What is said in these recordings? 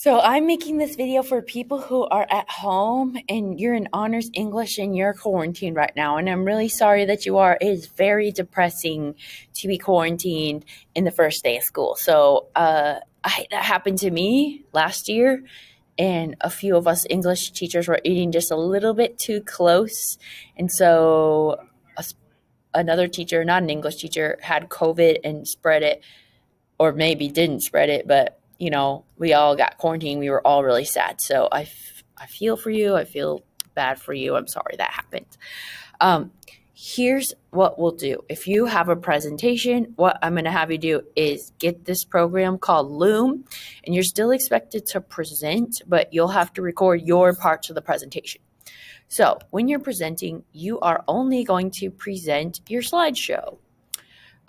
So I'm making this video for people who are at home and you're in honors English and you're quarantined right now. And I'm really sorry that you are. It is very depressing to be quarantined in the first day of school. So that happened to me last year, and a few of us English teachers were eating just a little bit too close. And so another teacher, not an English teacher, had COVID and spread it, or maybe didn't spread it, but we all got quarantined. We were all really sad. So I feel for you. I feel bad for you. I'm sorry that happened. Here's what we'll do. If you have a presentation, what I'm going to have you do is get this program called Loom, and you're still expected to present, but you'll have to record your parts of the presentation. So when you're presenting, you are only going to present your slideshow.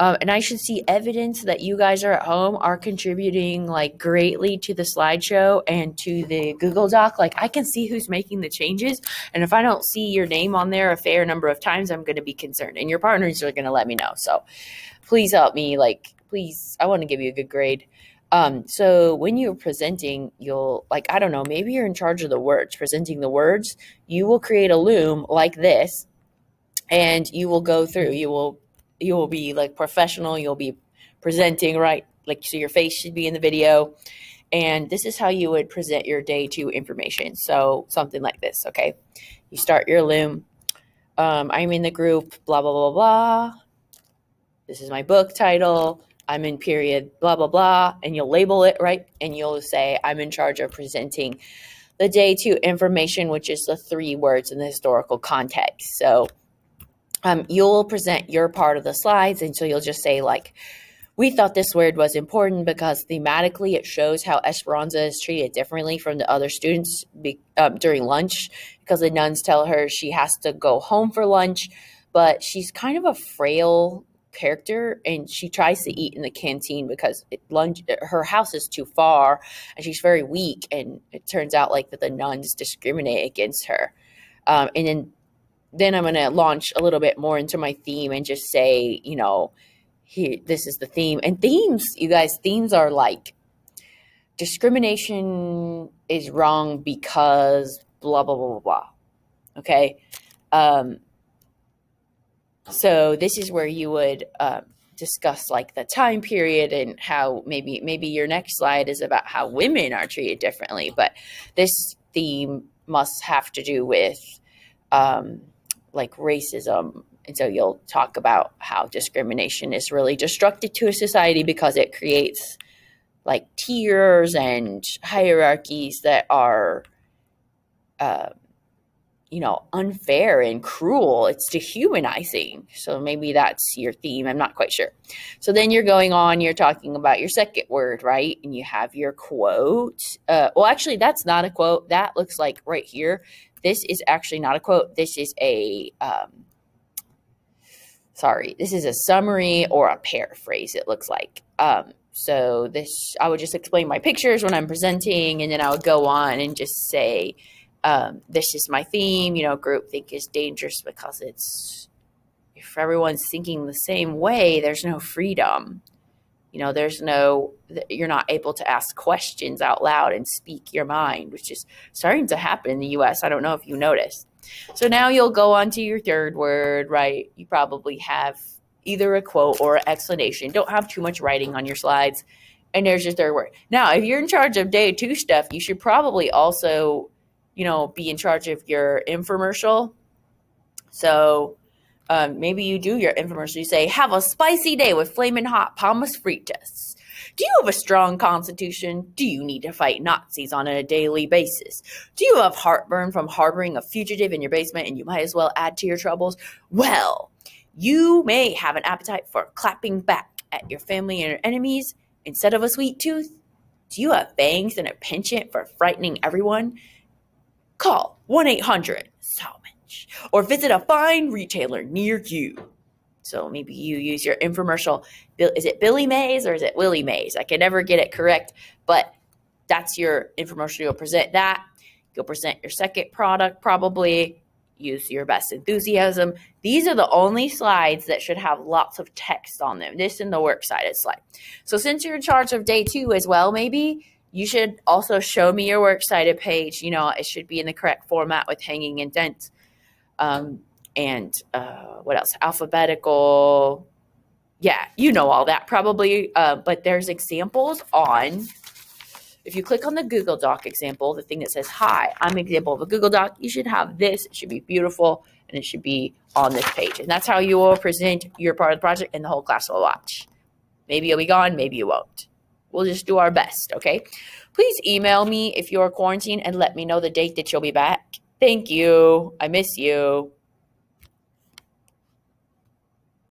And I should see evidence that you guys are at home are contributing greatly to the slideshow and to the Google Doc. I can see who's making the changes. And if I don't see your name on there a fair number of times, I'm going to be concerned. And your partners are going to let me know. So please help me. Please, I want to give you a good grade. So when you're presenting, you'll I don't know, maybe you're in charge of the words, presenting the words. You will create a Loom like this, and you will go through. You will be professional. You'll be presenting right. So your face should be in the video. And this is how you would present your day 2 information. So something like this, okay? You start your Loom. I'm in the group, blah, blah, blah, blah. This is my book title. I'm in period, blah, blah, blah. And you'll label it, right? And you'll say, I'm in charge of presenting the day 2 information, which is the 3 words in the historical context. So you'll present your part of the slides, and so you'll just say we thought this word was important because thematically it shows how Esperanza is treated differently from the other students during lunch, because the nuns tell her she has to go home for lunch, but she's kind of a frail character, and she tries to eat in the canteen because her house is too far, and she's very weak, and it turns out that the nuns discriminate against her. And then I'm going to launch a little bit more into my theme and just say, here, this is the theme. And themes, you guys, themes are discrimination is wrong because blah, blah, blah, blah, blah. Okay. So this is where you would discuss the time period and how maybe your next slide is about how women are treated differently. But this theme must have to do with racism. And so you'll talk about how discrimination is really destructive to a society because it creates tiers and hierarchies that are, unfair and cruel. It's dehumanizing. So maybe that's your theme. I'm not quite sure. So then you're going on, you're talking about your second word, right? And you have your quote. Well, actually, that's not a quote. That looks like right here. This is actually not a quote. This is a, this is a summary or a paraphrase, it looks like. So this, I would just explain my pictures when I'm presenting, and then I would go on and just say, this is my theme. Groupthink is dangerous because if everyone's thinking the same way, there's no freedom. You're not able to ask questions out loud and speak your mind, which is starting to happen in the US. I don't know if you noticed. So now you'll go on to your third word, right? You probably have either a quote or an explanation. Don't have too much writing on your slides. And there's your third word. Now, if you're in charge of day 2 stuff, you should probably also, be in charge of your infomercial. So maybe you do your infomercial. You say, have a spicy day with flaming hot papas fritas. Do you have a strong constitution? Do you need to fight Nazis on a daily basis? Do you have heartburn from harboring a fugitive in your basement and you might as well add to your troubles? Well, you may have an appetite for clapping back at your family and your enemies instead of a sweet tooth. Do you have fangs and a penchant for frightening everyone? Call 1-800-SALVAGE or visit a fine retailer near you. So maybe you use your infomercial. Is it Billy Mays or is it Willie Mays? I can never get it correct, but that's your infomercial. You'll present that. You'll present your second product probably. Use your best enthusiasm. These are the only slides that should have lots of text on them. This and the works cited slide. So since you're in charge of day 2 as well, maybe You should also show me your works cited page. You know, it should be in the correct format with hanging indents. And what else? Alphabetical. Yeah, you know all that probably. But there's examples on, if you click on the Google Doc example, the thing that says, hi, I'm an example of a Google Doc, you should have this. It should be beautiful, and it should be on this page. And that's how you will present your part of the project, and the whole class will watch. Maybe you'll be gone, maybe you won't. We'll just do our best, okay? Please email me if you're quarantined and let me know the date that you'll be back. Thank you. I miss you.